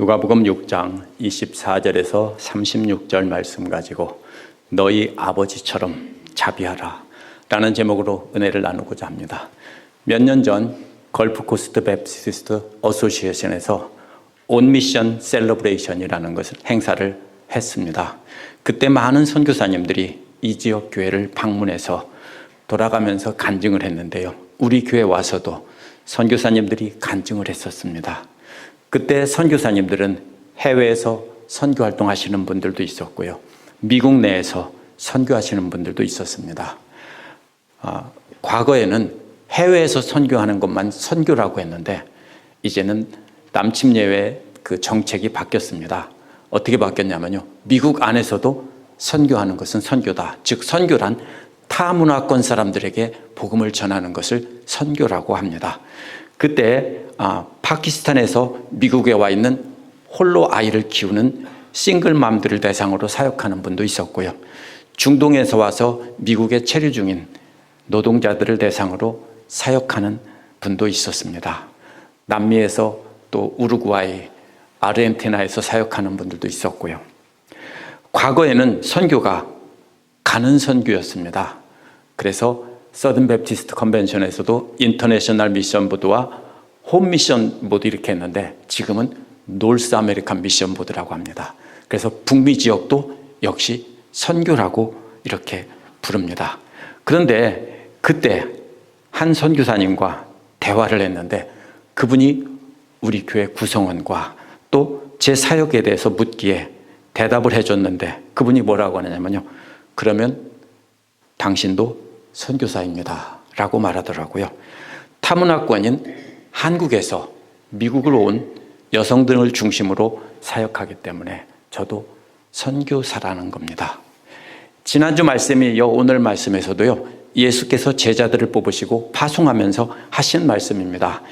누가복음 6장 24절에서 36절 말씀 가지고 너희 아버지처럼 자비하라 라는 제목으로 은혜를 나누고자 합니다. 몇 년 전 걸프코스트 베프티스트 어소시에이션에서 온미션 셀러브레이션이라는 것을 행사를 했습니다. 그때 많은 선교사님들이 이 지역 교회를 방문해서 돌아가면서 간증을 했는데요. 우리 교회 와서도 선교사님들이 간증을 했었습니다. 그때 선교사님들은 해외에서 선교활동 하시는 분들도 있었고요. 미국 내에서 선교하시는 분들도 있었습니다. 과거에는 해외에서 선교하는 것만 선교라고 했는데 이제는 남침예외 그 정책이 바뀌었습니다. 어떻게 바뀌었냐면요. 미국 안에서도 선교하는 것은 선교다. 즉 선교란 타 문화권 사람들에게 복음을 전하는 것을 선교라고 합니다. 그때 파키스탄에서 미국에 와 있는 홀로 아이를 키우는 싱글맘들을 대상으로 사역하는 분도 있었고요. 중동에서 와서 미국에 체류 중인 노동자들을 대상으로 사역하는 분도 있었습니다. 남미에서 또 우루과이, 아르헨티나에서 사역하는 분들도 있었고요. 과거에는 선교가 가는 선교였습니다. 그래서 서든 베프티스트 컨벤션에서도 인터내셔널 미션 보드와 홈 미션 보드 이렇게 했는데 지금은 노스 아메리칸 미션 보드라고 합니다. 그래서 북미 지역도 역시 선교라고 이렇게 부릅니다. 그런데 그때 한 선교사님과 대화를 했는데 그분이 우리 교회 구성원과 또 제 사역에 대해서 묻기에 대답을 해줬는데 그분이 뭐라고 하냐면요. 그러면 당신도 선교사입니다 라고 말하더라고요. 타문화권인 한국에서 미국으로 온 여성들을 중심으로 사역하기 때문에 저도 선교사라는 겁니다. 지난주 말씀이요 오늘 말씀에서도요 예수께서 제자들을 뽑으시고 파송하면서 하신 말씀입니다.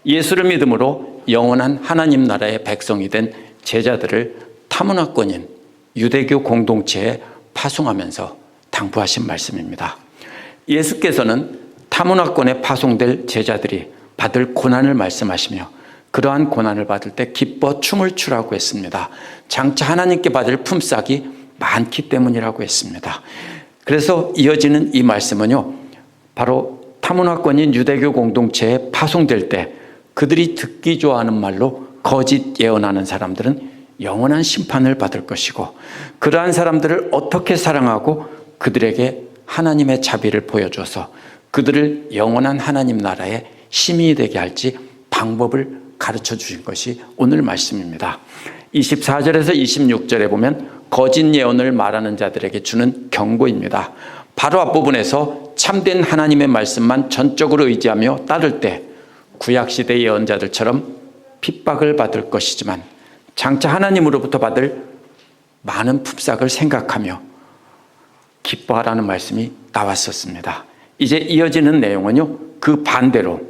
예수를 믿음으로 영원한 하나님 나라의 백성이 된 제자들을 타문화권인 유대교 공동체에 파송하면서 당부하신 말씀입니다. 예수께서는 타문화권에 파송될 제자들이 받을 고난을 말씀하시며 그러한 고난을 받을 때 기뻐 춤을 추라고 했습니다. 장차 하나님께 받을 품삯이 많기 때문이라고 했습니다. 그래서 이어지는 이 말씀은요, 바로 타문화권인 유대교 공동체에 파송될 때 그들이 듣기 좋아하는 말로 거짓 예언하는 사람들은 영원한 심판을 받을 것이고 그러한 사람들을 어떻게 사랑하고 그들에게 하나님의 자비를 보여줘서 그들을 영원한 하나님 나라의 시민이 되게 할지 방법을 가르쳐 주신 것이 오늘 말씀입니다. 24절에서 26절에 보면 거짓 예언을 말하는 자들에게 주는 경고입니다. 바로 앞부분에서 참된 하나님의 말씀만 전적으로 의지하며 따를 때 구약시대 예언자들처럼 핍박을 받을 것이지만 장차 하나님으로부터 받을 많은 품삯을 생각하며 기뻐하라는 말씀이 나왔었습니다. 이제 이어지는 내용은요, 그 반대로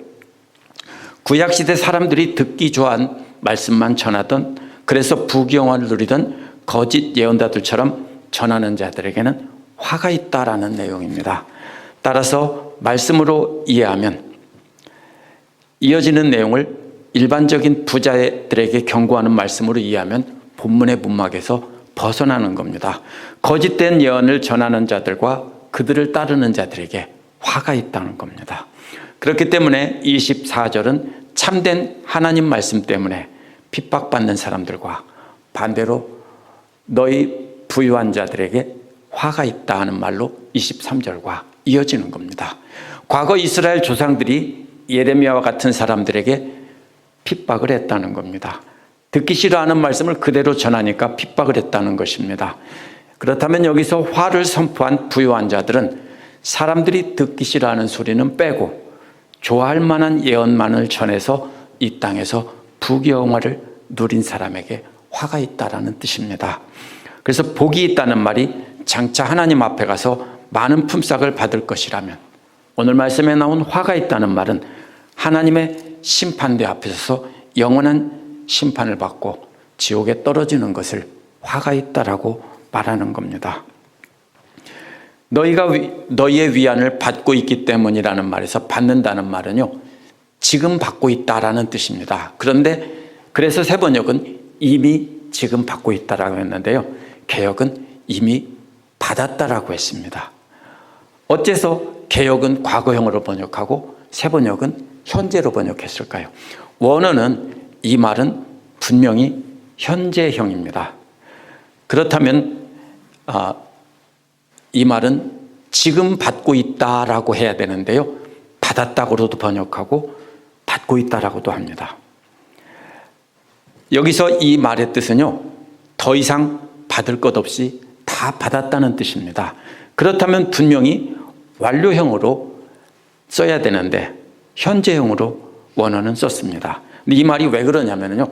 구약시대 사람들이 듣기 좋아한 말씀만 전하던 그래서 부귀영화를 누리던 거짓 예언자들처럼 전하는 자들에게는 화가 있다라는 내용입니다. 따라서 말씀으로 이해하면 이어지는 내용을 일반적인 부자들에게 경고하는 말씀으로 이해하면 본문의 문막에서 벗어나는 겁니다. 거짓된 예언을 전하는 자들과 그들을 따르는 자들에게 화가 있다는 겁니다. 그렇기 때문에 24절은 참된 하나님 말씀 때문에 핍박받는 사람들과 반대로 너희 부유한 자들에게 화가 있다 하는 말로 23절과 이어지는 겁니다. 과거 이스라엘 조상들이 예레미야와 같은 사람들에게 핍박을 했다는 겁니다. 듣기 싫어하는 말씀을 그대로 전하니까 핍박을 했다는 것입니다. 그렇다면 여기서 화를 선포한 부유한 자들은 사람들이 듣기 싫어하는 소리는 빼고 좋아할 만한 예언만을 전해서 이 땅에서 부귀영화를 누린 사람에게 화가 있다라는 뜻입니다. 그래서 복이 있다는 말이 장차 하나님 앞에 가서 많은 품삯을 받을 것이라면 오늘 말씀에 나온 화가 있다는 말은 하나님의 심판대 앞에서 영원한 심판을 받고 지옥에 떨어지는 것을 화가 있다라고 말하는 겁니다. 너희가 너희의 위안을 받고 있기 때문이라는 말에서 받는다는 말은요, 지금 받고 있다라는 뜻입니다. 그런데 그래서 세번역은 이미 지금 받고 있다라고 했는데요. 개역은 이미 받았다라고 했습니다. 어째서 개역은 과거형으로 번역하고 세번역은 현재로 번역했을까요? 원어는 이 말은 분명히 현재형입니다. 그렇다면 이 말은 지금 받고 있다라고 해야 되는데요. 받았다고도 번역하고 받고 있다라고도 합니다. 여기서 이 말의 뜻은요, 더 이상 받을 것 없이 다 받았다는 뜻입니다. 그렇다면 분명히 완료형으로 써야 되는데 현재형으로 원어는 썼습니다. 근데 이 말이 왜 그러냐면요,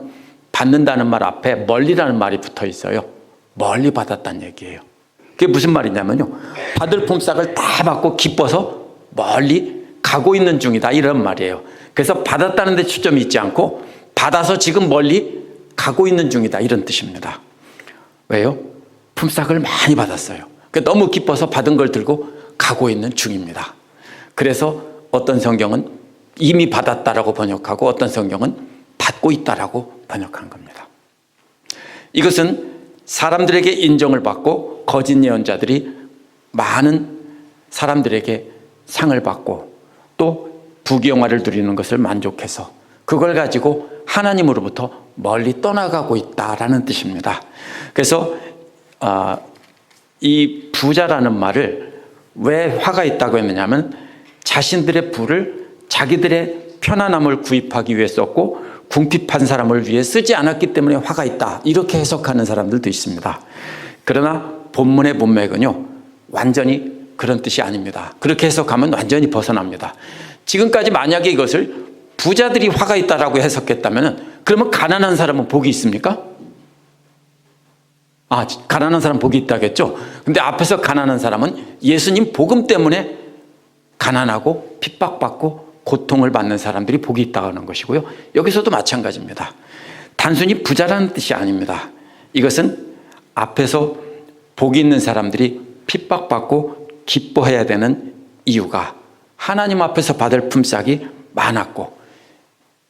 받는다는 말 앞에 멀리라는 말이 붙어 있어요. 멀리 받았다는 얘기예요. 그게 무슨 말이냐면요, 받을 품삯을 다 받고 기뻐서 멀리 가고 있는 중이다, 이런 말이에요. 그래서 받았다는 데 초점이 있지 않고 받아서 지금 멀리 가고 있는 중이다, 이런 뜻입니다. 왜요? 품삯을 많이 받았어요. 너무 기뻐서 받은 걸 들고 가고 있는 중입니다. 그래서 어떤 성경은 이미 받았다라고 번역하고 어떤 성경은 받고 있다라고 번역한 겁니다. 이것은 사람들에게 인정을 받고 거짓 예언자들이 많은 사람들에게 상을 받고 또 부귀영화를 누리는 것을 만족해서 그걸 가지고 하나님으로부터 멀리 떠나가고 있다라는 뜻입니다. 그래서 이 부자라는 말을 왜 화가 있다고 했느냐면 자신들의 부를 자기들의 편안함을 구입하기 위해 썼고 궁핍한 사람을 위해 쓰지 않았기 때문에 화가 있다, 이렇게 해석하는 사람들도 있습니다. 그러나 본문의 문맥은요, 완전히 그런 뜻이 아닙니다. 그렇게 해석하면 완전히 벗어납니다. 지금까지 만약에 이것을 부자들이 화가 있다라고 해석했다면 그러면 가난한 사람은 복이 있습니까? 가난한 사람 복이 있다겠죠. 근데 앞에서 가난한 사람은 예수님 복음 때문에 가난하고 핍박받고 고통을 받는 사람들이 복이 있다는 것이고요. 여기서도 마찬가지입니다. 단순히 부자라는 뜻이 아닙니다. 이것은 앞에서 복이 있는 사람들이 핍박받고 기뻐해야 되는 이유가 하나님 앞에서 받을 품삯이 많았고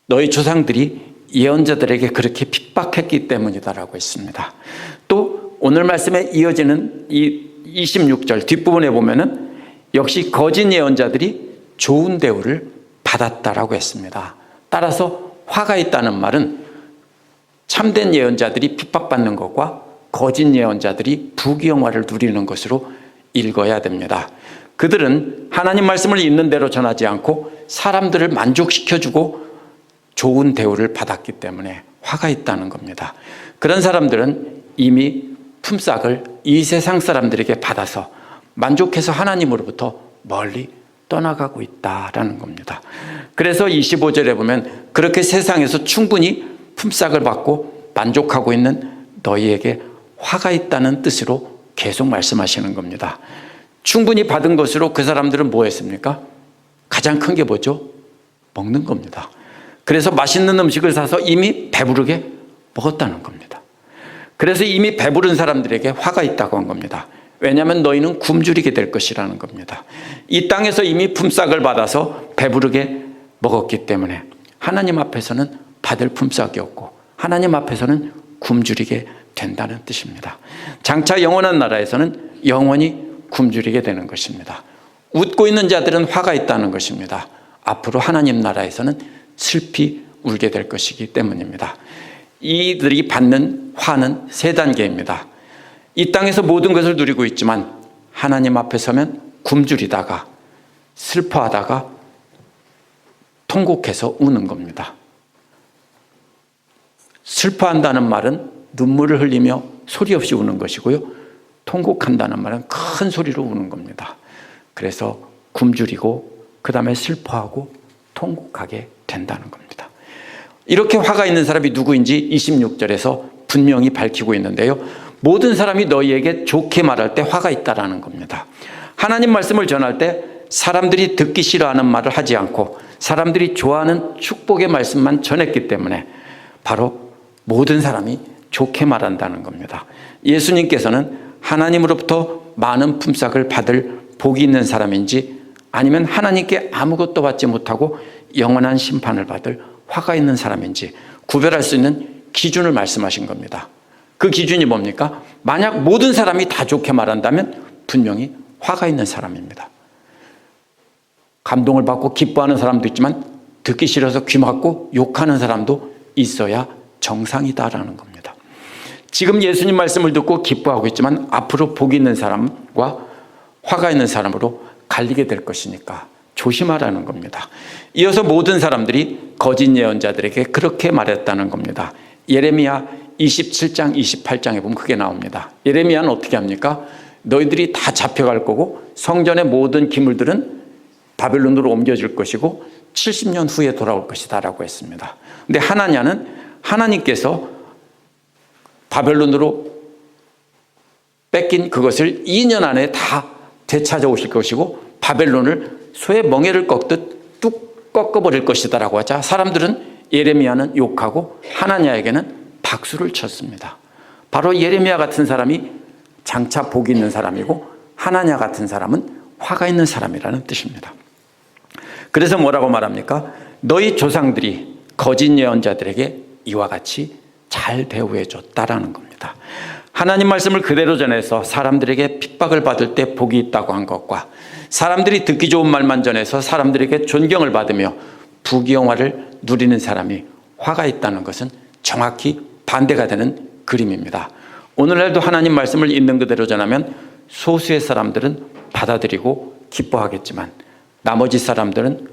너희 조상들이 예언자들에게 그렇게 핍박했기 때문이다라고 했습니다. 또 오늘 말씀에 이어지는 이 26절 뒷부분에 보면은 역시 거짓 예언자들이 좋은 대우를 받았다라고 했습니다. 따라서 화가 있다는 말은 참된 예언자들이 핍박받는 것과 거짓 예언자들이 부귀영화를 누리는 것으로 읽어야 됩니다. 그들은 하나님 말씀을 있는 대로 전하지 않고 사람들을 만족시켜주고 좋은 대우를 받았기 때문에 화가 있다는 겁니다. 그런 사람들은 이미 품삯을 이 세상 사람들에게 받아서 만족해서 하나님으로부터 멀리 떠나가고 있다라는 겁니다. 그래서 25절에 보면 그렇게 세상에서 충분히 품삯을 받고 만족하고 있는 너희에게 화가 있다는 뜻으로 계속 말씀하시는 겁니다. 충분히 받은 것으로 그 사람들은 뭐 했습니까? 가장 큰 게 뭐죠? 먹는 겁니다. 그래서 맛있는 음식을 사서 이미 배부르게 먹었다는 겁니다. 그래서 이미 배부른 사람들에게 화가 있다고 한 겁니다. 왜냐하면 너희는 굶주리게 될 것이라는 겁니다. 이 땅에서 이미 품삯을 받아서 배부르게 먹었기 때문에 하나님 앞에서는 받을 품삯이 없고 하나님 앞에서는 굶주리게 된다는 뜻입니다. 장차 영원한 나라에서는 영원히 굶주리게 되는 것입니다. 웃고 있는 자들은 화가 있다는 것입니다. 앞으로 하나님 나라에서는 슬피 울게 될 것이기 때문입니다. 이들이 받는 화는 세 단계입니다. 이 땅에서 모든 것을 누리고 있지만 하나님 앞에 서면 굶주리다가 슬퍼하다가 통곡해서 우는 겁니다. 슬퍼한다는 말은 눈물을 흘리며 소리 없이 우는 것이고요. 통곡한다는 말은 큰 소리로 우는 겁니다. 그래서 굶주리고 그 다음에 슬퍼하고 통곡하게 된다는 겁니다. 이렇게 화가 있는 사람이 누구인지 26절에서 분명히 밝히고 있는데요. 모든 사람이 너희에게 좋게 말할 때 화가 있다라는 겁니다. 하나님 말씀을 전할 때 사람들이 듣기 싫어하는 말을 하지 않고 사람들이 좋아하는 축복의 말씀만 전했기 때문에 바로 모든 사람이 좋게 말한다는 겁니다. 예수님께서는 하나님으로부터 많은 품삯을 받을 복이 있는 사람인지 아니면 하나님께 아무것도 받지 못하고 영원한 심판을 받을 화가 있는 사람인지 구별할 수 있는 기준을 말씀하신 겁니다. 그 기준이 뭡니까? 만약 모든 사람이 다 좋게 말한다면 분명히 화가 있는 사람입니다. 감동을 받고 기뻐하는 사람도 있지만 듣기 싫어서 귀 막고 욕하는 사람도 있어야 정상이다라는 겁니다. 지금 예수님 말씀을 듣고 기뻐하고 있지만 앞으로 복이 있는 사람과 화가 있는 사람으로 갈리게 될 것이니까 조심하라는 겁니다. 이어서 모든 사람들이 거짓 예언자들에게 그렇게 말했다는 겁니다. 예레미야 27장 28장에 보면 그게 나옵니다. 예레미야는 어떻게 합니까? 너희들이 다 잡혀갈 거고 성전의 모든 기물들은 바벨론으로 옮겨질 것이고 70년 후에 돌아올 것이다 라고 했습니다. 근데 하나냐는 하나님께서 바벨론으로 뺏긴 그것을 2년 안에 다 되찾아오실 것이고 바벨론을 소의 멍에를 꺾듯 뚝 꺾어버릴 것이다 라고 하자 사람들은 예레미야는 욕하고 하나냐에게는 박수를 쳤습니다. 바로 예레미야 같은 사람이 장차 복이 있는 사람이고 하나냐 같은 사람은 화가 있는 사람이라는 뜻입니다. 그래서 뭐라고 말합니까? 너희 조상들이 거짓 예언자들에게 이와 같이 잘 대우해 줬다라는 겁니다. 하나님 말씀을 그대로 전해서 사람들에게 핍박을 받을 때 복이 있다고 한 것과 사람들이 듣기 좋은 말만 전해서 사람들에게 존경을 받으며 부귀영화를 누리는 사람이 화가 있다는 것은 정확히 반대가 되는 그림입니다. 오늘날도 하나님 말씀을 있는 그대로 전하면 소수의 사람들은 받아들이고 기뻐하겠지만 나머지 사람들은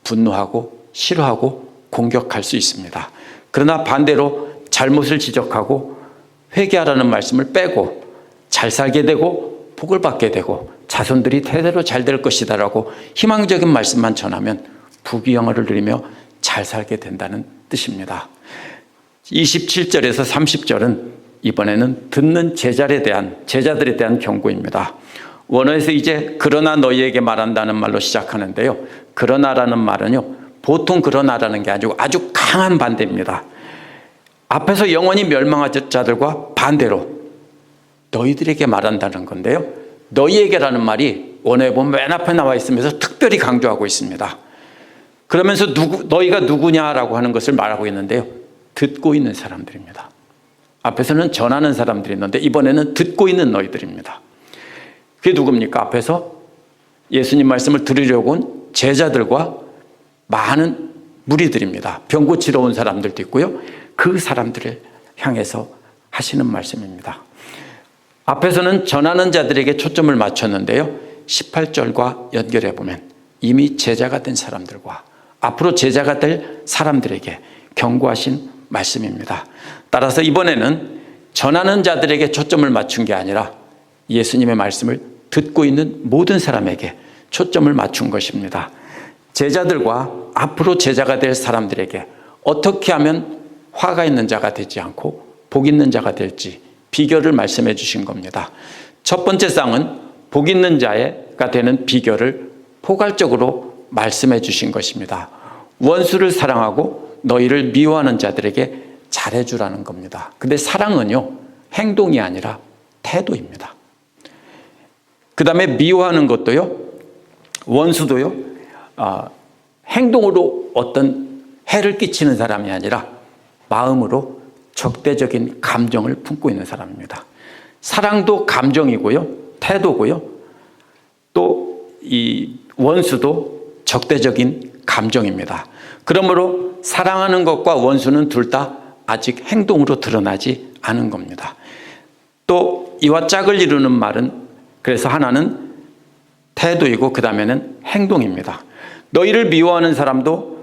분노하고 싫어하고 공격할 수 있습니다. 그러나 반대로 잘못을 지적하고 회개하라는 말씀을 빼고 잘 살게 되고 복을 받게 되고 자손들이 대대로 잘 될 것이다 라고 희망적인 말씀만 전하면 부귀영화를 누리며 잘 살게 된다는 뜻입니다. 27절에서 30절은 이번에는 듣는 제자들에 대한 경고입니다. 원어에서 이제 그러나 너희에게 말한다는 말로 시작하는데요. 그러나라는 말은요, 보통 그러나라는 게 아니고 아주 강한 반대입니다. 앞에서 영원히 멸망할 자들과 반대로 너희들에게 말한다는 건데요. 너희에게라는 말이 원어에 보면 맨 앞에 나와 있으면서 특별히 강조하고 있습니다. 그러면서 너희가 누구냐라고 하는 것을 말하고 있는데요. 듣고 있는 사람들입니다. 앞에서는 전하는 사람들이 있는데 이번에는 듣고 있는 너희들입니다. 그게 누굽니까? 앞에서 예수님 말씀을 들으려고 온 제자들과 많은 무리들입니다. 병 고치러 온 사람들도 있고요. 그 사람들을 향해서 하시는 말씀입니다. 앞에서는 전하는 자들에게 초점을 맞췄는데요. 18절과 연결해 보면 이미 제자가 된 사람들과 앞으로 제자가 될 사람들에게 경고하신 말씀입니다. 따라서 이번에는 전하는 자들에게 초점을 맞춘 게 아니라 예수님의 말씀을 듣고 있는 모든 사람에게 초점을 맞춘 것입니다. 제자들과 앞으로 제자가 될 사람들에게 어떻게 하면 화가 있는 자가 되지 않고 복 있는 자가 될지 비결을 말씀해 주신 겁니다. 첫 번째 쌍은 복 있는 자가 되는 비결을 포괄적으로 말씀해 주신 것입니다. 원수를 사랑하고 너희를 미워하는 자들에게 잘해주라는 겁니다. 근데 사랑은요, 행동이 아니라 태도입니다. 그 다음에 미워하는 것도요, 원수도요, 행동으로 어떤 해를 끼치는 사람이 아니라 마음으로 적대적인 감정을 품고 있는 사람입니다. 사랑도 감정이고요, 태도고요, 또 이 원수도 적대적인 감정입니다. 그러므로 사랑하는 것과 원수는 둘 다 아직 행동으로 드러나지 않은 겁니다. 또 이와 짝을 이루는 말은 그래서 하나는 태도이고 그 다음에는 행동입니다. 너희를 미워하는 사람도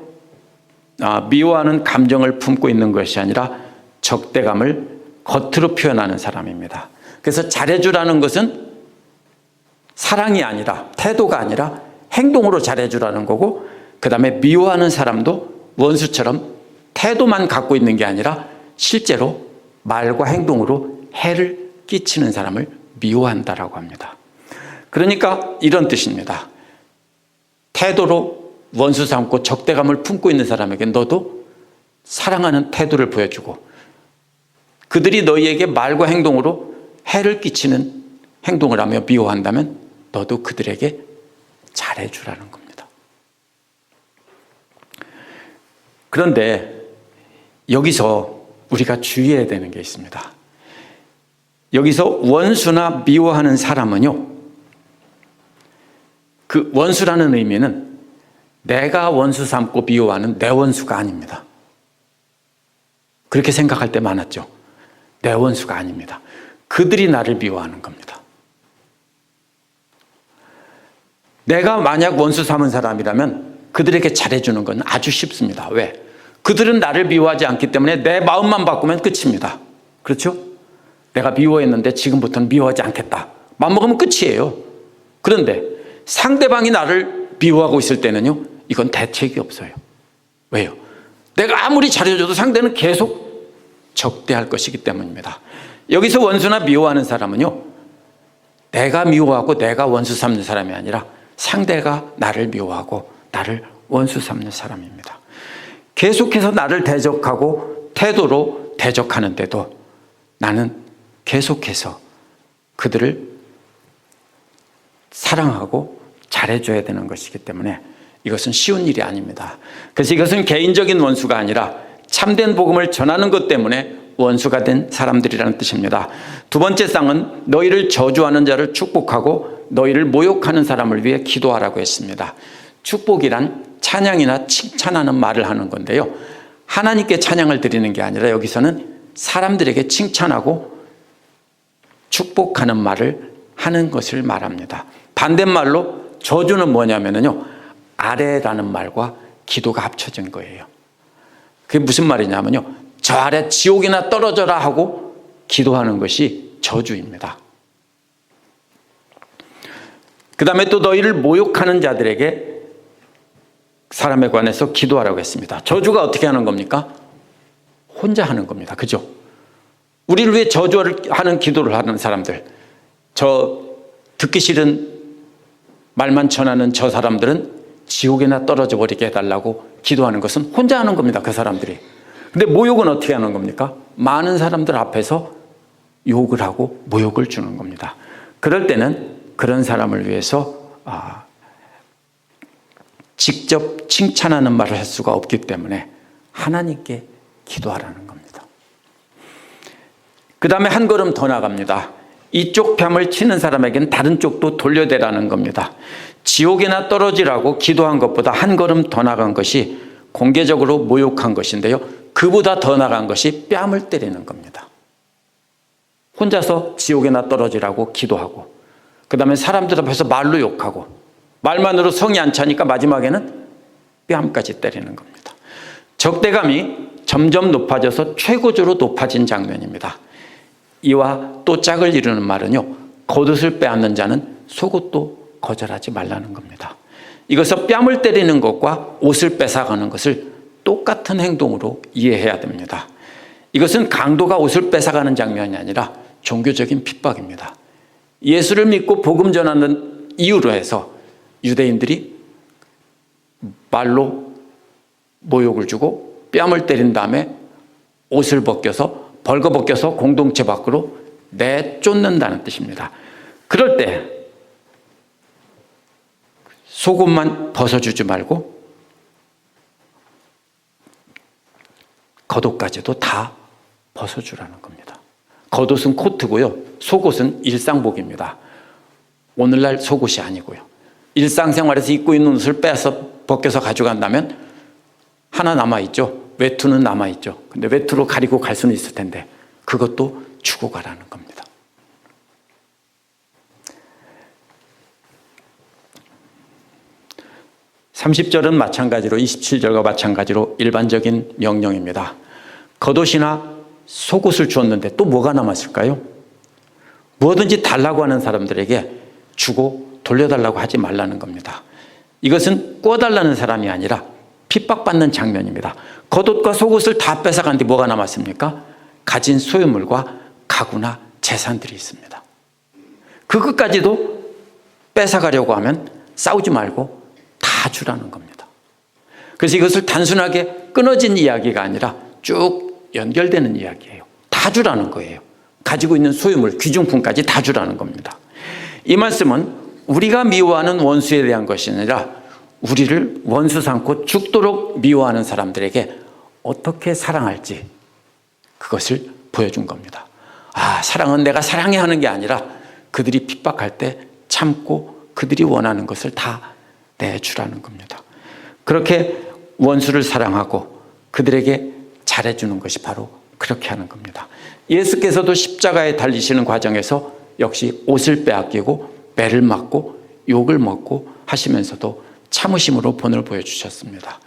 미워하는 감정을 품고 있는 것이 아니라 적대감을 겉으로 표현하는 사람입니다. 그래서 잘해주라는 것은 사랑이 아니라 태도가 아니라 행동으로 잘해주라는 거고 그 다음에 미워하는 사람도 원수처럼 태도만 갖고 있는 게 아니라 실제로 말과 행동으로 해를 끼치는 사람을 미워한다라고 합니다. 그러니까 이런 뜻입니다. 태도로 원수 삼고 적대감을 품고 있는 사람에게 너도 사랑하는 태도를 보여주고 그들이 너희에게 말과 행동으로 해를 끼치는 행동을 하며 미워한다면 너도 그들에게 잘해주라는 겁니다. 그런데 여기서 우리가 주의해야 되는 게 있습니다. 여기서 원수나 미워하는 사람은요, 그 원수라는 의미는 내가 원수 삼고 미워하는 내 원수가 아닙니다. 그렇게 생각할 때 많았죠. 내 원수가 아닙니다. 그들이 나를 미워하는 겁니다. 내가 만약 원수 삼은 사람이라면 그들에게 잘해주는 건 아주 쉽습니다. 왜? 그들은 나를 미워하지 않기 때문에 내 마음만 바꾸면 끝입니다. 그렇죠? 내가 미워했는데 지금부터는 미워하지 않겠다. 마음먹으면 끝이에요. 그런데 상대방이 나를 미워하고 있을 때는요, 이건 대책이 없어요. 왜요? 내가 아무리 잘해줘도 상대는 계속 적대할 것이기 때문입니다. 여기서 원수나 미워하는 사람은요, 내가 미워하고 내가 원수 삼는 사람이 아니라 상대가 나를 미워하고 나를 원수 삼는 사람입니다. 계속해서 나를 대적하고 태도로 대적하는데도 나는 계속해서 그들을 사랑하고 잘해줘야 되는 것이기 때문에 이것은 쉬운 일이 아닙니다. 그래서 이것은 개인적인 원수가 아니라 참된 복음을 전하는 것 때문에 원수가 된 사람들이라는 뜻입니다. 두 번째 쌍은 너희를 저주하는 자를 축복하고 너희를 모욕하는 사람을 위해 기도하라고 했습니다. 축복이란 찬양이나 칭찬하는 말을 하는 건데요, 하나님께 찬양을 드리는 게 아니라 여기서는 사람들에게 칭찬하고 축복하는 말을 하는 것을 말합니다. 반대말로 저주는 뭐냐면요, 아래라는 말과 기도가 합쳐진 거예요. 그게 무슨 말이냐면요, 저 아래 지옥이나 떨어져라 하고 기도하는 것이 저주입니다. 그 다음에 또 너희를 모욕하는 자들에게 사람에 관해서 기도하라고 했습니다. 저주가 어떻게 하는 겁니까? 혼자 하는 겁니다. 그죠? 우리를 위해 저주하는 기도를 하는 사람들, 저 듣기 싫은 말만 전하는 저 사람들은 지옥에나 떨어져 버리게 해달라고 기도하는 것은 혼자 하는 겁니다. 그 사람들이. 근데 모욕은 어떻게 하는 겁니까? 많은 사람들 앞에서 욕을 하고 모욕을 주는 겁니다. 그럴 때는 그런 사람을 위해서 직접 칭찬하는 말을 할 수가 없기 때문에 하나님께 기도하라는 겁니다. 그 다음에 한 걸음 더 나갑니다. 이쪽 뺨을 치는 사람에게는 다른 쪽도 돌려대라는 겁니다. 지옥에나 떨어지라고 기도한 것보다 한 걸음 더 나간 것이 공개적으로 모욕한 것인데요, 그보다 더 나간 것이 뺨을 때리는 겁니다. 혼자서 지옥에나 떨어지라고 기도하고, 그 다음에 사람들 앞에서 말로 욕하고, 말만으로 성이 안 차니까 마지막에는 뺨까지 때리는 겁니다. 적대감이 점점 높아져서 최고조로 높아진 장면입니다. 이와 또 짝을 이루는 말은요, 겉옷을 빼앗는 자는 속옷도 거절하지 말라는 겁니다. 이것은 뺨을 때리는 것과 옷을 뺏어가는 것을 똑같은 행동으로 이해해야 됩니다. 이것은 강도가 옷을 뺏어가는 장면이 아니라 종교적인 핍박입니다. 예수를 믿고 복음 전하는 이유로 해서 유대인들이 말로 모욕을 주고 뺨을 때린 다음에 옷을 벌거벗겨서 공동체 밖으로 내쫓는다는 뜻입니다. 그럴 때 속옷만 벗어주지 말고 겉옷까지도 다 벗어주라는 겁니다. 겉옷은 코트고요, 속옷은 일상복입니다. 오늘날 속옷이 아니고요. 일상생활에서 입고 있는 옷을 벗겨서 가져간다면 하나 남아있죠. 외투는 남아있죠. 근데 외투로 가리고 갈 수는 있을 텐데 그것도 주고 가라는 겁니다. (30절은) 마찬가지로 27절과 마찬가지로 일반적인 명령입니다. 겉옷이나 속옷을 주었는데 또 뭐가 남았을까요? 무엇든지 달라고 하는 사람들에게 주고 돌려달라고 하지 말라는 겁니다. 이것은 꿔달라는 사람이 아니라 핍박받는 장면입니다. 겉옷과 속옷을 다 뺏어간 뒤 뭐가 남았습니까? 가진 소유물과 가구나 재산들이 있습니다. 그것까지도 뺏어가려고 하면 싸우지 말고 다 주라는 겁니다. 그래서 이것을 단순하게 끊어진 이야기가 아니라 쭉 연결되는 이야기예요. 다 주라는 거예요. 가지고 있는 소유물, 귀중품까지 다 주라는 겁니다. 이 말씀은 우리가 미워하는 원수에 대한 것이 아니라 우리를 원수 삼고 죽도록 미워하는 사람들에게 어떻게 사랑할지, 그것을 보여준 겁니다. 사랑은 내가 사랑해야 하는 게 아니라 그들이 핍박할 때 참고 그들이 원하는 것을 다 내주라는 겁니다. 그렇게 원수를 사랑하고 그들에게 잘해주는 것이 바로 그렇게 하는 겁니다. 예수께서도 십자가에 달리시는 과정에서 역시 옷을 빼앗기고 매를 맞고 욕을 먹고 하시면서도 참으심으로 본을 보여주셨습니다.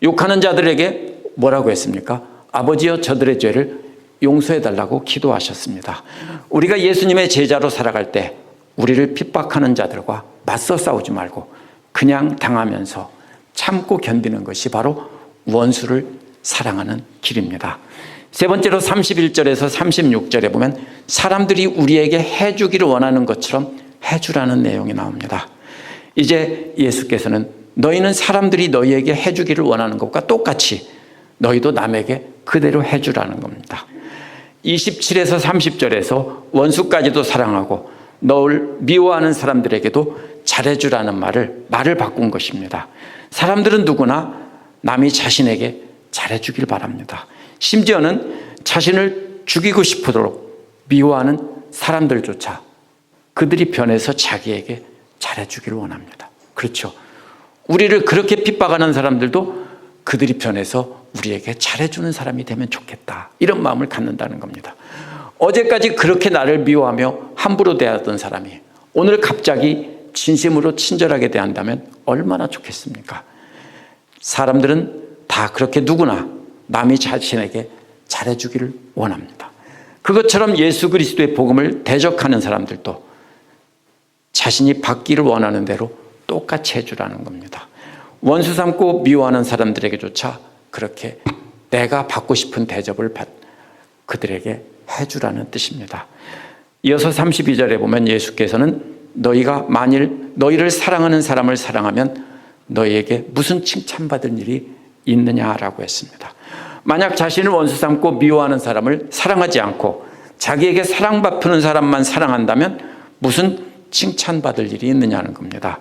욕하는 자들에게 뭐라고 했습니까? 아버지여 저들의 죄를 용서해달라고 기도하셨습니다. 우리가 예수님의 제자로 살아갈 때 우리를 핍박하는 자들과 맞서 싸우지 말고 그냥 당하면서 참고 견디는 것이 바로 원수를 사랑하는 길입니다. 세 번째로 31절에서 36절에 보면 사람들이 우리에게 해주기를 원하는 것처럼 해주라는 내용이 나옵니다. 이제 예수께서는 너희는 사람들이 너희에게 해주기를 원하는 것과 똑같이 너희도 남에게 그대로 해주라는 겁니다. 27에서 30절에서 원수까지도 사랑하고 너를 미워하는 사람들에게도 잘해주라는 말을 바꾼 것입니다. 사람들은 누구나 남이 자신에게 잘해주길 바랍니다. 심지어는 자신을 죽이고 싶도록 미워하는 사람들조차 그들이 변해서 자기에게 잘해주기를 원합니다. 그렇죠. 우리를 그렇게 핍박하는 사람들도 그들이 변해서 우리에게 잘해주는 사람이 되면 좋겠다, 이런 마음을 갖는다는 겁니다. 어제까지 그렇게 나를 미워하며 함부로 대하던 사람이 오늘 갑자기 진심으로 친절하게 대한다면 얼마나 좋겠습니까? 사람들은 다 그렇게 누구나 남이 자신에게 잘해주기를 원합니다. 그것처럼 예수 그리스도의 복음을 대적하는 사람들도 자신이 받기를 원하는 대로 똑같이 해주라는 겁니다. 원수 삼고 미워하는 사람들에게조차 그렇게 내가 받고 싶은 대접을 그들에게 해주라는 뜻입니다. 이어서 32절에 보면 예수께서는 너희가 만일 너희를 사랑하는 사람을 사랑하면 너희에게 무슨 칭찬받을 일이 있느냐라고 했습니다. 만약 자신을 원수 삼고 미워하는 사람을 사랑하지 않고 자기에게 사랑받는 사람만 사랑한다면 무슨 칭찬받을 일이 있느냐는 겁니다.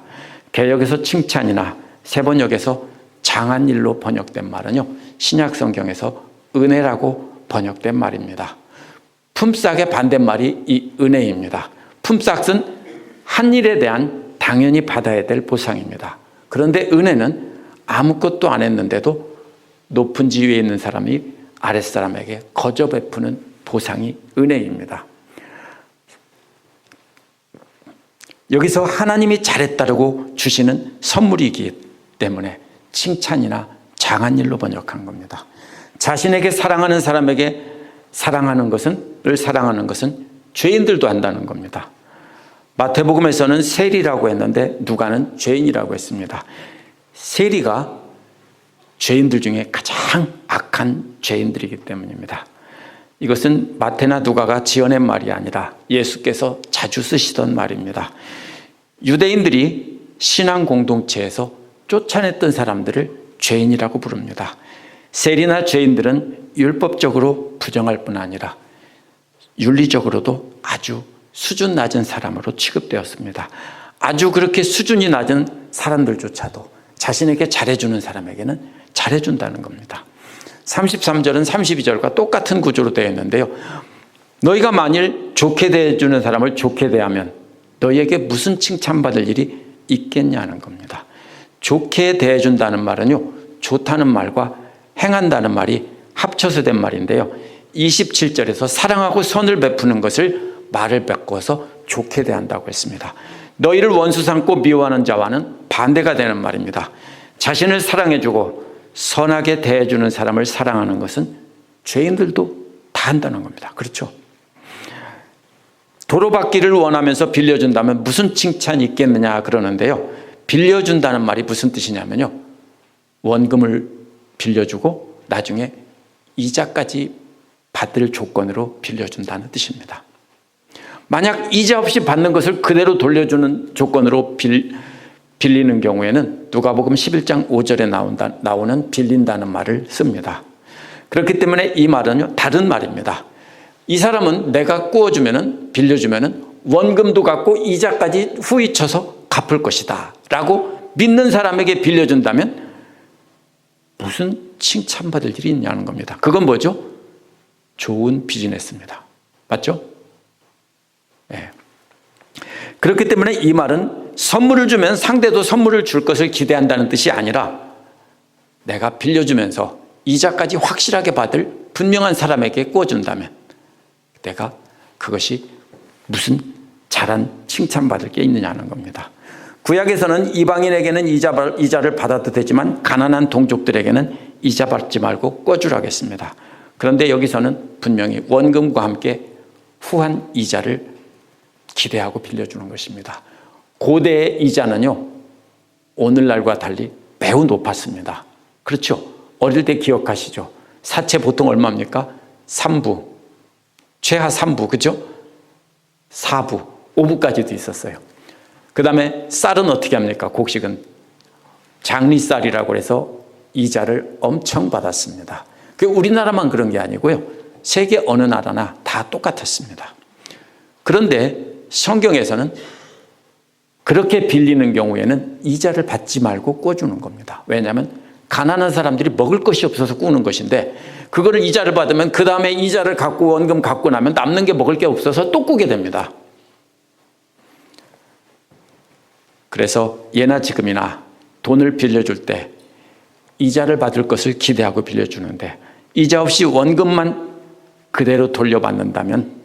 개역에서 칭찬이나 세번역에서 장한 일로 번역된 말은요, 신약 성경에서 은혜라고 번역된 말입니다. 품삯의 반대말이 이 은혜입니다. 품삯은 한 일에 대한 당연히 받아야 될 보상입니다. 그런데 은혜는 아무것도 안 했는데도 높은 지위에 있는 사람이 아랫사람에게 거저 베푸는 보상이 은혜입니다. 여기서 하나님이 잘했다고 주시는 선물이기 때문에 칭찬이나 장한 일로 번역한 겁니다. 자신에게 사랑하는 사람에게 사랑하는 것은 죄인들도 한다는 겁니다. 마태복음에서는 세리라고 했는데 누가는 죄인이라고 했습니다. 세리가 죄인들 중에 가장 악한 죄인들이기 때문입니다. 이것은 마태나 누가가 지어낸 말이 아니라 예수께서 자주 쓰시던 말입니다. 유대인들이 신앙 공동체에서 쫓아냈던 사람들을 죄인이라고 부릅니다. 세리나 죄인들은 율법적으로 부정할 뿐 아니라 윤리적으로도 아주 수준 낮은 사람으로 취급되었습니다. 아주 그렇게 수준이 낮은 사람들조차도 자신에게 잘해주는 사람에게는 잘해준다는 겁니다. 33절은 32절과 똑같은 구조로 되어 있는데요. 너희가 만일 좋게 대해주는 사람을 좋게 대하면 너희에게 무슨 칭찬받을 일이 있겠냐는 겁니다. 좋게 대해준다는 말은요, 좋다는 말과 행한다는 말이 합쳐서 된 말인데요. 27절에서 사랑하고 선을 베푸는 것을 말을 바꿔서 좋게 대한다고 했습니다. 너희를 원수 삼고 미워하는 자와는 반대가 되는 말입니다. 자신을 사랑해주고 선하게 대해주는 사람을 사랑하는 것은 죄인들도 다 한다는 겁니다. 그렇죠? 도로받기를 원하면서 빌려준다면 무슨 칭찬이 있겠느냐 그러는데요. 빌려준다는 말이 무슨 뜻이냐면요, 원금을 빌려주고 나중에 이자까지 받을 조건으로 빌려준다는 뜻입니다. 만약 이자 없이 받는 것을 그대로 돌려주는 조건으로 빌리는 경우에는 누가복음 11장 5절에 나오는 빌린다는 말을 씁니다. 그렇기 때문에 이 말은요, 다른 말입니다. 이 사람은 내가 빌려주면은 원금도 갚고 이자까지 후이쳐서 갚을 것이다 라고 믿는 사람에게 빌려준다면 무슨 칭찬받을 일이 있냐는 겁니다. 그건 뭐죠? 좋은 비즈니스입니다. 맞죠? 네. 그렇기 때문에 이 말은 선물을 주면 상대도 선물을 줄 것을 기대한다는 뜻이 아니라 내가 빌려주면서 이자까지 확실하게 받을 분명한 사람에게 꿔준다면 내가 그것이 무슨 잘한 칭찬받을 게 있느냐는 겁니다. 구약에서는 이방인에게는 이자를 받아도 되지만 가난한 동족들에게는 이자 받지 말고 꿔주라고 했습니다. 그런데 여기서는 분명히 원금과 함께 후한 이자를 기대하고 빌려주는 것입니다. 고대의 이자는요, 오늘날과 달리 매우 높았습니다. 그렇죠? 어릴 때 기억하시죠? 사채 보통 얼마입니까? 3부, 최하 3부, 그죠? 4부, 5부까지도 있었어요. 그 다음에 쌀은 어떻게 합니까? 곡식은 장리쌀이라고 해서 이자를 엄청 받았습니다. 그 우리나라만 그런 게 아니고요. 세계 어느 나라나 다 똑같았습니다. 그런데 성경에서는 그렇게 빌리는 경우에는 이자를 받지 말고 꿔주는 겁니다. 왜냐하면 가난한 사람들이 먹을 것이 없어서 꾸는 것인데 그거를 이자를 받으면 그 다음에 이자를 갚고 원금 갚고 나면 남는 게 먹을 게 없어서 또 꾸게 됩니다. 그래서 예나 지금이나 돈을 빌려줄 때 이자를 받을 것을 기대하고 빌려주는데 이자 없이 원금만 그대로 돌려받는다면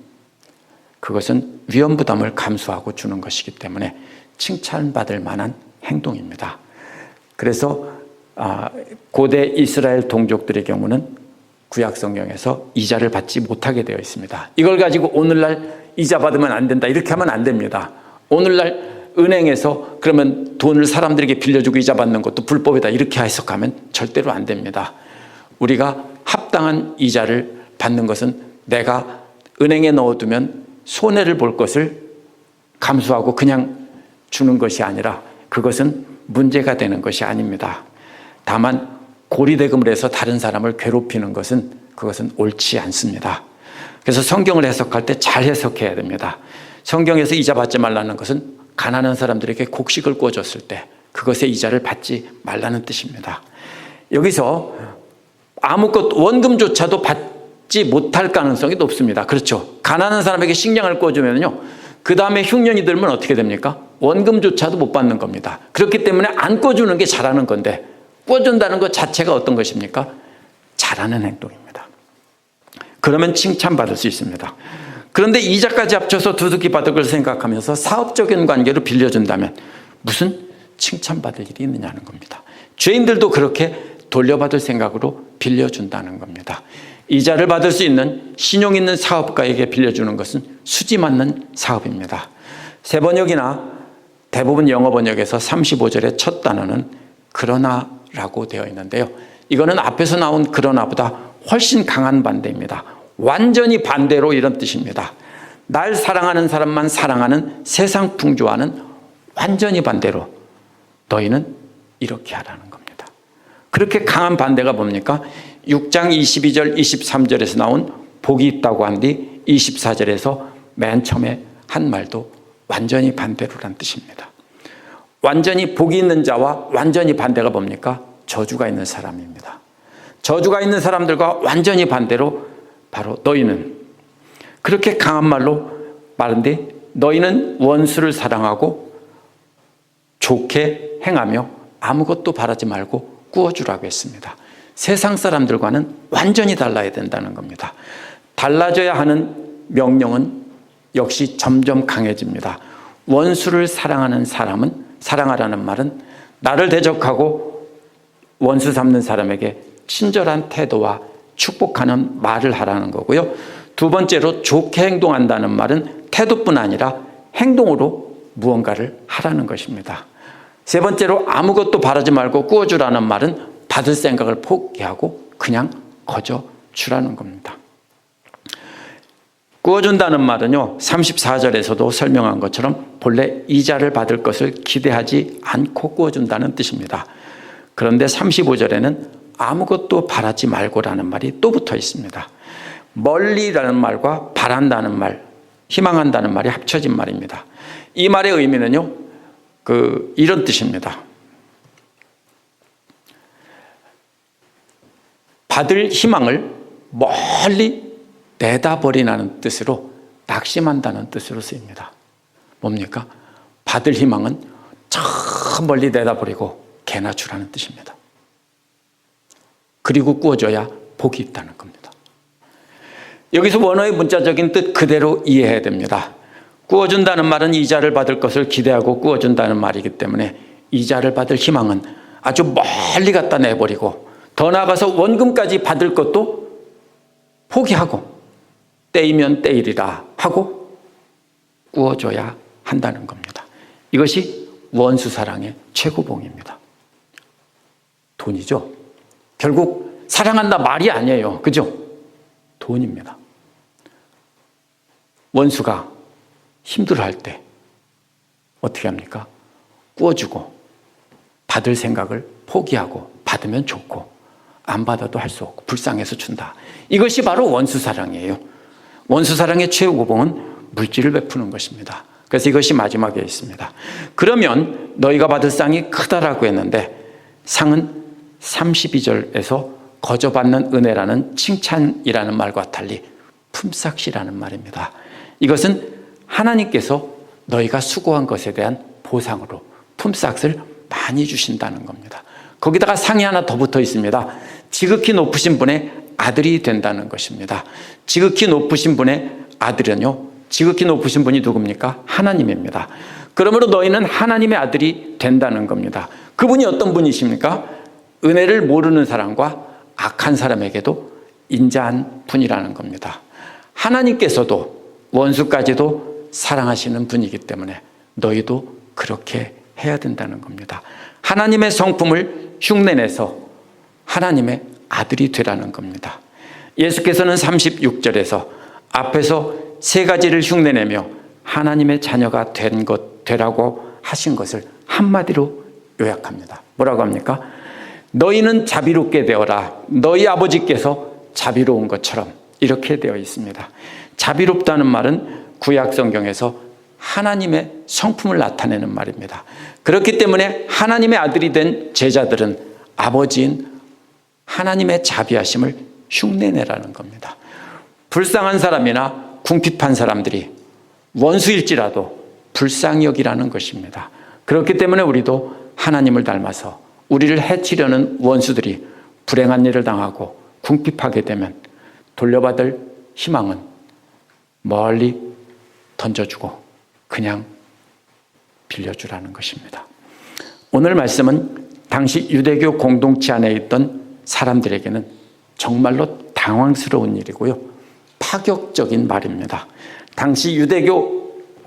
그것은 위험부담을 감수하고 주는 것이기 때문에 칭찬받을 만한 행동입니다. 그래서 고대 이스라엘 동족들의 경우는 구약 성경에서 이자를 받지 못하게 되어 있습니다. 이걸 가지고 오늘날 이자 받으면 안 된다 이렇게 하면 안 됩니다. 오늘날 은행에서 그러면 돈을 사람들에게 빌려주고 이자 받는 것도 불법이다 이렇게 해석하면 절대로 안 됩니다. 우리가 합당한 이자를 받는 것은 내가 은행에 넣어두면 손해를 볼 것을 감수하고 그냥 주는 것이 아니라 그것은 문제가 되는 것이 아닙니다. 다만 고리대금을 해서 다른 사람을 괴롭히는 것은 그것은 옳지 않습니다. 그래서 성경을 해석할 때 잘 해석해야 됩니다. 성경에서 이자 받지 말라는 것은 가난한 사람들에게 곡식을 꿔줬을 때 그것의 이자를 받지 말라는 뜻입니다. 여기서 아무것도 원금조차도 받지 못할 가능성이 높습니다. 그렇죠? 가난한 사람에게 식량을 꿔주면요, 그 다음에 흉년이 들면 어떻게 됩니까? 원금조차도 못 받는 겁니다. 그렇기 때문에 안 꿔주는 게 잘하는 건데 꿔준다는 것 자체가 어떤 것입니까? 잘하는 행동입니다. 그러면 칭찬받을 수 있습니다. 그런데 이자까지 합쳐서 두둑이 받을 걸 생각하면서 사업적인 관계로 빌려준다면 무슨 칭찬받을 일이 있느냐는 겁니다. 죄인들도 그렇게 돌려받을 생각으로 빌려준다는 겁니다. 이자를 받을 수 있는 신용 있는 사업가에게 빌려주는 것은 수지 맞는 사업입니다. 새 번역이나 대부분 영어 번역에서 35절의 첫 단어는 그러나라고 되어 있는데요. 이거는 앞에서 나온 그러나보다 훨씬 강한 반대입니다. 완전히 반대로 이런 뜻입니다. 날 사랑하는 사람만 사랑하는 세상 풍조와는 완전히 반대로 너희는 이렇게 하라는 겁니다. 그렇게 강한 반대가 뭡니까? 6장 22절 23절에서 나온 복이 있다고 한 뒤 24절에서 맨 처음에 한 말도 완전히 반대로란 뜻입니다. 완전히 복이 있는 자와 완전히 반대가 뭡니까? 저주가 있는 사람입니다. 저주가 있는 사람들과 완전히 반대로 바로 너희는, 그렇게 강한 말로 말한데 너희는 원수를 사랑하고 좋게 행하며 아무것도 바라지 말고 꾸어주라고 했습니다. 세상 사람들과는 완전히 달라야 된다는 겁니다. 달라져야 하는 명령은 역시 점점 강해집니다. 원수를 사랑하는 사람은, 사랑하라는 말은 나를 대적하고 원수 삼는 사람에게 친절한 태도와 축복하는 말을 하라는 거고요. 두 번째로 좋게 행동한다는 말은 태도뿐 아니라 행동으로 무언가를 하라는 것입니다. 세 번째로 아무것도 바라지 말고 꾸어주라는 말은 받을 생각을 포기하고 그냥 거저 주라는 겁니다. 꾸어준다는 말은요, 34절에서도 설명한 것처럼 본래 이자를 받을 것을 기대하지 않고 꾸어준다는 뜻입니다. 그런데 35절에는 아무것도 바라지 말고라는 말이 또 붙어 있습니다. 멀리라는 말과 바란다는 말, 희망한다는 말이 합쳐진 말입니다. 이 말의 의미는요, 이런 뜻입니다. 받을 희망을 멀리 내다버리라는 뜻으로 낙심한다는 뜻으로 쓰입니다. 뭡니까? 받을 희망은 저 멀리 내다버리고 개나 주라는 뜻입니다. 그리고 꾸어줘야 복이 있다는 겁니다. 여기서 원어의 문자적인 뜻 그대로 이해해야 됩니다. 꾸어준다는 말은 이자를 받을 것을 기대하고 꾸어준다는 말이기 때문에 이자를 받을 희망은 아주 멀리 갖다 내버리고 더 나아가서 원금까지 받을 것도 포기하고 때이면 때이리라 하고 꾸어줘야 한다는 겁니다. 이것이 원수사랑의 최고봉입니다. 돈이죠. 결국 사랑한다 말이 아니에요. 그죠? 돈입니다. 원수가 힘들어할 때 어떻게 합니까? 꾸어주고 받을 생각을 포기하고 받으면 좋고 안 받아도 할 수 없고 불쌍해서 준다. 이것이 바로 원수사랑이에요. 원수사랑의 최고봉은 물질을 베푸는 것입니다. 그래서 이것이 마지막에 있습니다. 그러면 너희가 받을 상이 크다라고 했는데 상은 32절에서 거저받는 은혜라는 칭찬이라는 말과 달리 품삯이라는 말입니다. 이것은 하나님께서 너희가 수고한 것에 대한 보상으로 품삯을 많이 주신다는 겁니다. 거기다가 상이 하나 더 붙어 있습니다. 지극히 높으신 분의 아들이 된다는 것입니다. 지극히 높으신 분의 아들은요, 지극히 높으신 분이 누굽니까? 하나님입니다. 그러므로 너희는 하나님의 아들이 된다는 겁니다. 그분이 어떤 분이십니까? 은혜를 모르는 사람과 악한 사람에게도 인자한 분이라는 겁니다. 하나님께서도 원수까지도 사랑하시는 분이기 때문에 너희도 그렇게 해야 된다는 겁니다. 하나님의 성품을 흉내내서 하나님의 아들이 되라는 겁니다. 예수께서는 36절에서 앞에서 세 가지를 흉내내며 하나님의 자녀가 된 것 되라고 하신 것을 한마디로 요약합니다. 뭐라고 합니까? 너희는 자비롭게 되어라. 너희 아버지께서 자비로운 것처럼, 이렇게 되어 있습니다. 자비롭다는 말은 구약 성경에서 하나님의 성품을 나타내는 말입니다. 그렇기 때문에 하나님의 아들이 된 제자들은 아버지인 하나님의 자비하심을 흉내내라는 겁니다. 불쌍한 사람이나 궁핍한 사람들이 원수일지라도 불쌍히 여기라는 것입니다. 그렇기 때문에 우리도 하나님을 닮아서 우리를 해치려는 원수들이 불행한 일을 당하고 궁핍하게 되면 돌려받을 희망은 멀리 던져주고 그냥 빌려주라는 것입니다. 오늘 말씀은 당시 유대교 공동체 안에 있던 사람들에게는 정말로 당황스러운 일이고요, 파격적인 말입니다. 당시 유대교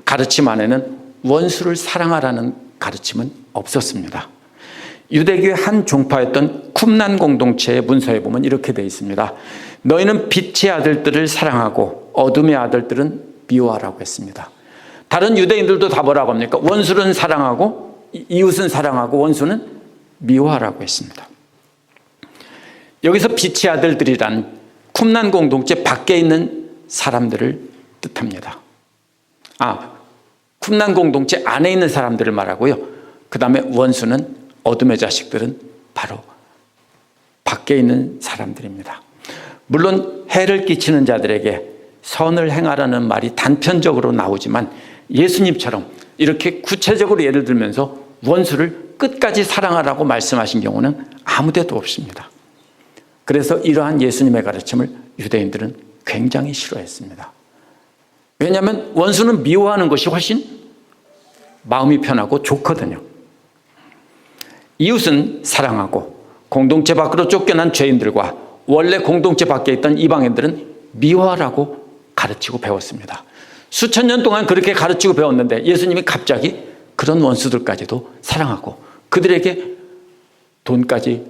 가르침 안에는 원수를 사랑하라는 가르침은 없었습니다. 유대교의 한 종파였던 쿰난 공동체의 문서에 보면 이렇게 되어 있습니다. 너희는 빛의 아들들을 사랑하고 어둠의 아들들은 미워하라고 했습니다. 다른 유대인들도 다 뭐라고 합니까? 원수는 사랑하고 이웃은 사랑하고 원수는 미워하라고 했습니다. 여기서 빛의 아들들이란 쿰난 공동체 밖에 있는 사람들을 뜻합니다. 쿰난 공동체 안에 있는 사람들을 말하고요, 그 다음에 원수는, 어둠의 자식들은 바로 밖에 있는 사람들입니다. 물론 해를 끼치는 자들에게 선을 행하라는 말이 단편적으로 나오지만 예수님처럼 이렇게 구체적으로 예를 들면서 원수를 끝까지 사랑하라고 말씀하신 경우는 아무 데도 없습니다. 그래서 이러한 예수님의 가르침을 유대인들은 굉장히 싫어했습니다. 왜냐하면 원수는 미워하는 것이 훨씬 마음이 편하고 좋거든요. 이웃은 사랑하고 공동체 밖으로 쫓겨난 죄인들과 원래 공동체 밖에 있던 이방인들은 미워하라고 가르치고 배웠습니다. 수천 년 동안 그렇게 가르치고 배웠는데 예수님이 갑자기 그런 원수들까지도 사랑하고 그들에게 돈까지,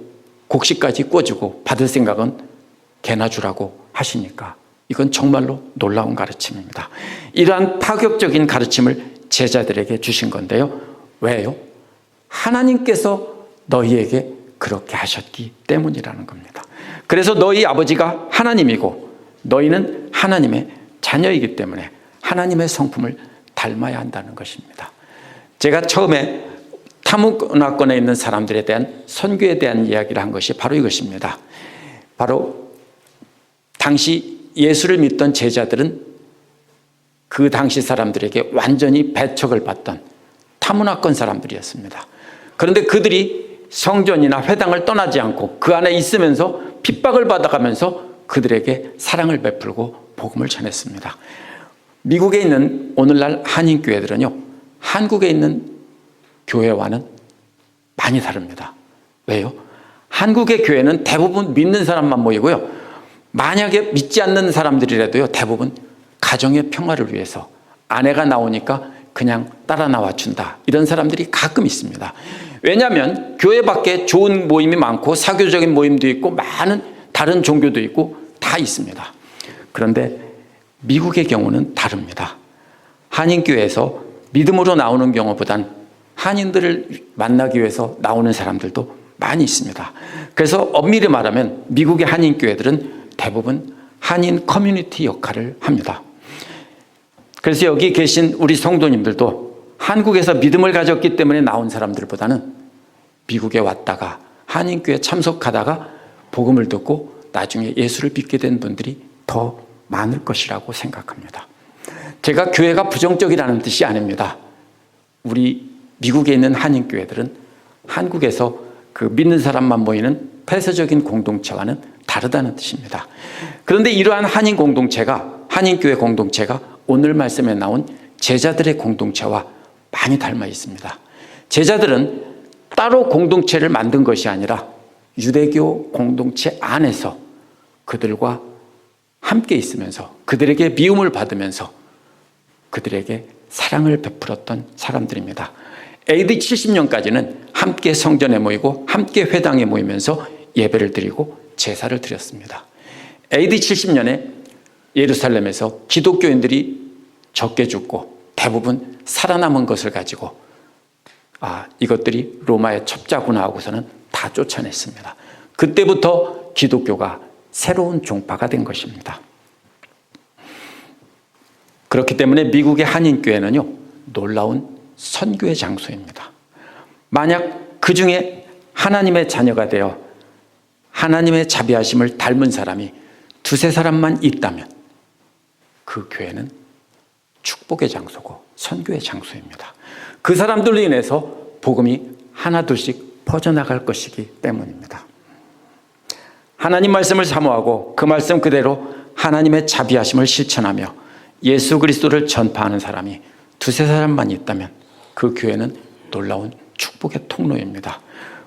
곡식까지 꿔주고 받을 생각은 개나 주라고 하시니까 이건 정말로 놀라운 가르침입니다. 이러한 파격적인 가르침을 제자들에게 주신 건데요. 왜요? 하나님께서 너희에게 그렇게 하셨기 때문이라는 겁니다. 그래서 너희 아버지가 하나님이고 너희는 하나님의 자녀이기 때문에 하나님의 성품을 닮아야 한다는 것입니다. 제가 처음에 타문화권에 있는 사람들에 대한 선교에 대한 이야기를 한 것이 바로 이것입니다. 바로 당시 예수를 믿던 제자들은 그 당시 사람들에게 완전히 배척을 받던 타문화권 사람들이었습니다. 그런데 그들이 성전이나 회당을 떠나지 않고 그 안에 있으면서 핍박을 받아가면서 그들에게 사랑을 베풀고 복음을 전했습니다. 미국에 있는 오늘날 한인교회들은요, 한국에 있는 교회와는 많이 다릅니다. 왜요? 한국의 교회는 대부분 믿는 사람만 모이고요, 만약에 믿지 않는 사람들이라도요, 대부분 가정의 평화를 위해서 아내가 나오니까 그냥 따라 나와준다, 이런 사람들이 가끔 있습니다. 왜냐하면 교회 밖에 좋은 모임이 많고 사교적인 모임도 있고 많은 다른 종교도 있고 다 있습니다. 그런데 미국의 경우는 다릅니다. 한인교회에서 믿음으로 나오는 경우보단 한인들을 만나기 위해서 나오는 사람들도 많이 있습니다. 그래서 엄밀히 말하면 미국의 한인교회들은 대부분 한인 커뮤니티 역할을 합니다. 그래서 여기 계신 우리 성도님들도 한국에서 믿음을 가졌기 때문에 나온 사람들보다는 미국에 왔다가 한인교회 참석하다가 복음을 듣고 나중에 예수를 믿게 된 분들이 더 많을 것이라고 생각합니다. 제가 교회가 부정적이라는 뜻이 아닙니다. 우리 미국에 있는 한인교회들은 한국에서 그 믿는 사람만 모이는 폐쇄적인 공동체와는 다르다는 뜻입니다. 그런데 이러한 한인 공동체가, 한인교회 공동체가 오늘 말씀에 나온 제자들의 공동체와 많이 닮아 있습니다. 제자들은 따로 공동체를 만든 것이 아니라 유대교 공동체 안에서 그들과 함께 있으면서 그들에게 미움을 받으면서 그들에게 사랑을 베풀었던 사람들입니다. AD 70년까지는 함께 성전에 모이고 함께 회당에 모이면서 예배를 드리고 제사를 드렸습니다. AD 70년에 예루살렘에서 기독교인들이 적게 죽고 대부분 살아남은 것을 가지고 이것들이 로마의 첩자구나 하고서는 다 쫓아냈습니다. 그때부터 기독교가 새로운 종파가 된 것입니다. 그렇기 때문에 미국의 한인교회는요, 놀라운 선교의 장소입니다. 만약 그 중에 하나님의 자녀가 되어 하나님의 자비하심을 닮은 사람이 두세 사람만 있다면 그 교회는 축복의 장소고 선교의 장소입니다. 그 사람들로 인해서 복음이 하나둘씩 퍼져나갈 것이기 때문입니다. 하나님 말씀을 사모하고 그 말씀 그대로 하나님의 자비하심을 실천하며 예수 그리스도를 전파하는 사람이 두세 사람만 있다면 그 교회는 놀라운 축복의 통로입니다.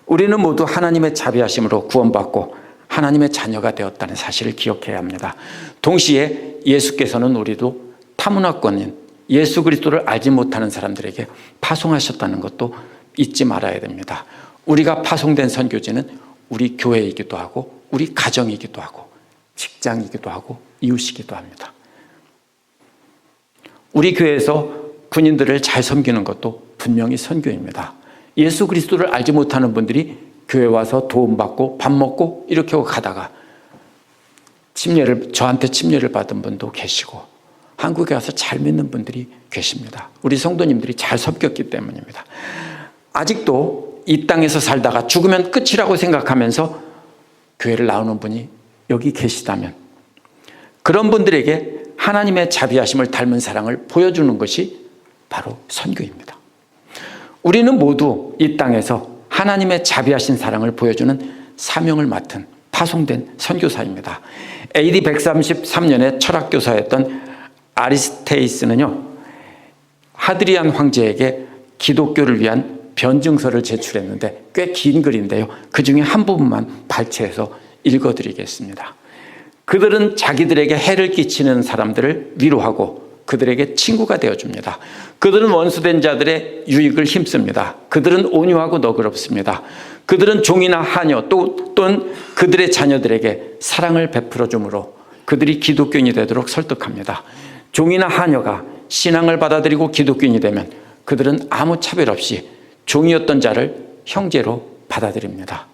우리는 모두 하나님의 자비하심으로 구원받고 하나님의 자녀가 되었다는 사실을 기억해야 합니다. 동시에 예수께서는 우리도 타문화권인 예수 그리스도를 알지 못하는 사람들에게 파송하셨다는 것도 잊지 말아야 됩니다. 우리가 파송된 선교지는 우리 교회이기도 하고 우리 가정이기도 하고 직장이기도 하고 이웃이기도 합니다. 우리 교회에서 군인들을 잘 섬기는 것도 분명히 선교입니다. 예수 그리스도를 알지 못하는 분들이 교회 와서 도움받고 밥 먹고 이렇게 하고 가다가 저한테 침례를 받은 분도 계시고 한국에 와서 잘 믿는 분들이 계십니다. 우리 성도님들이 잘 섬겼기 때문입니다. 아직도 이 땅에서 살다가 죽으면 끝이라고 생각하면서 교회를 나오는 분이 여기 계시다면 그런 분들에게 하나님의 자비하심을 닮은 사랑을 보여주는 것이 바로 선교입니다. 우리는 모두 이 땅에서 하나님의 자비하신 사랑을 보여주는 사명을 맡은 파송된 선교사입니다. AD 133년에 철학교사였던 아리스테이스는요, 하드리안 황제에게 기독교를 위한 변증서를 제출했는데 꽤 긴 글인데요, 그 중에 한 부분만 발췌해서 읽어드리겠습니다. 그들은 자기들에게 해를 끼치는 사람들을 위로하고 그들에게 친구가 되어줍니다. 그들은 원수된 자들의 유익을 힘씁니다. 그들은 온유하고 너그럽습니다. 그들은 종이나 하녀 또는 그들의 자녀들에게 사랑을 베풀어 주므로 그들이 기독교인이 되도록 설득합니다. 종이나 하녀가 신앙을 받아들이고 기독교인이 되면 그들은 아무 차별 없이 종이었던 자를 형제로 받아들입니다.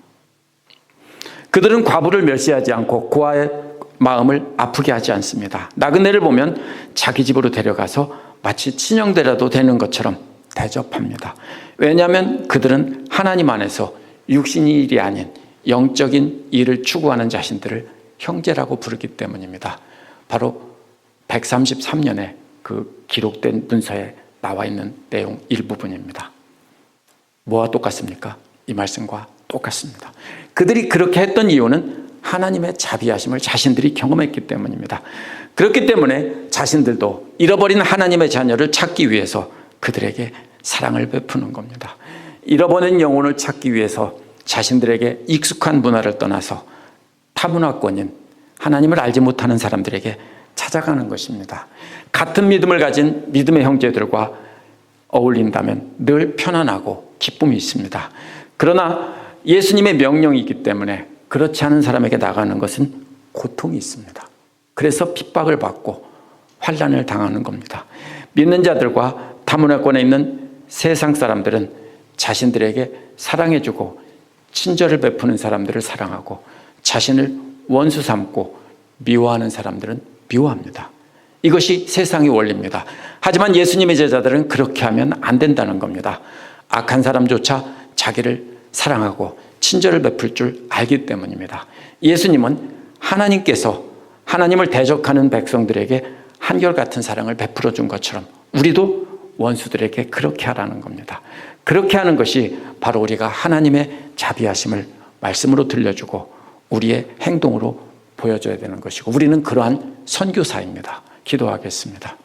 그들은 과부를 멸시하지 않고 고아의 마음을 아프게 하지 않습니다. 나그네를 보면 자기 집으로 데려가서 마치 친형제라도 되는 것처럼 대접합니다. 왜냐하면 그들은 하나님 안에서 육신의 일이 아닌 영적인 일을 추구하는 자신들을 형제라고 부르기 때문입니다. 바로 133년에 그 기록된 문서에 나와 있는 내용 일부분입니다. 뭐와 똑같습니까? 이 말씀과 똑같습니다. 그들이 그렇게 했던 이유는 하나님의 자비하심을 자신들이 경험했기 때문입니다. 그렇기 때문에 자신들도 잃어버린 하나님의 자녀를 찾기 위해서 그들에게 사랑을 베푸는 겁니다. 잃어버린 영혼을 찾기 위해서 자신들에게 익숙한 문화를 떠나서 타문화권인 하나님을 알지 못하는 사람들에게 찾아가는 것입니다. 같은 믿음을 가진 믿음의 형제들과 어울린다면 늘 편안하고 기쁨이 있습니다. 그러나 예수님의 명령이기 때문에 그렇지 않은 사람에게 나가는 것은 고통이 있습니다. 그래서 핍박을 받고 환난을 당하는 겁니다. 믿는 자들과 타문화권에 있는 세상 사람들은 자신들에게 사랑해주고 친절을 베푸는 사람들을 사랑하고 자신을 원수 삼고 미워하는 사람들은 미워합니다. 이것이 세상의 원리입니다. 하지만 예수님의 제자들은 그렇게 하면 안 된다는 겁니다. 악한 사람조차 자기를 사랑하고 친절을 베풀 줄 알기 때문입니다. 예수님은 하나님께서 하나님을 대적하는 백성들에게 한결같은 사랑을 베풀어 준 것처럼 우리도 원수들에게 그렇게 하라는 겁니다. 그렇게 하는 것이 바로 우리가 하나님의 자비하심을 말씀으로 들려주고 우리의 행동으로 보여줘야 되는 것이고 우리는 그러한 선교사입니다. 기도하겠습니다.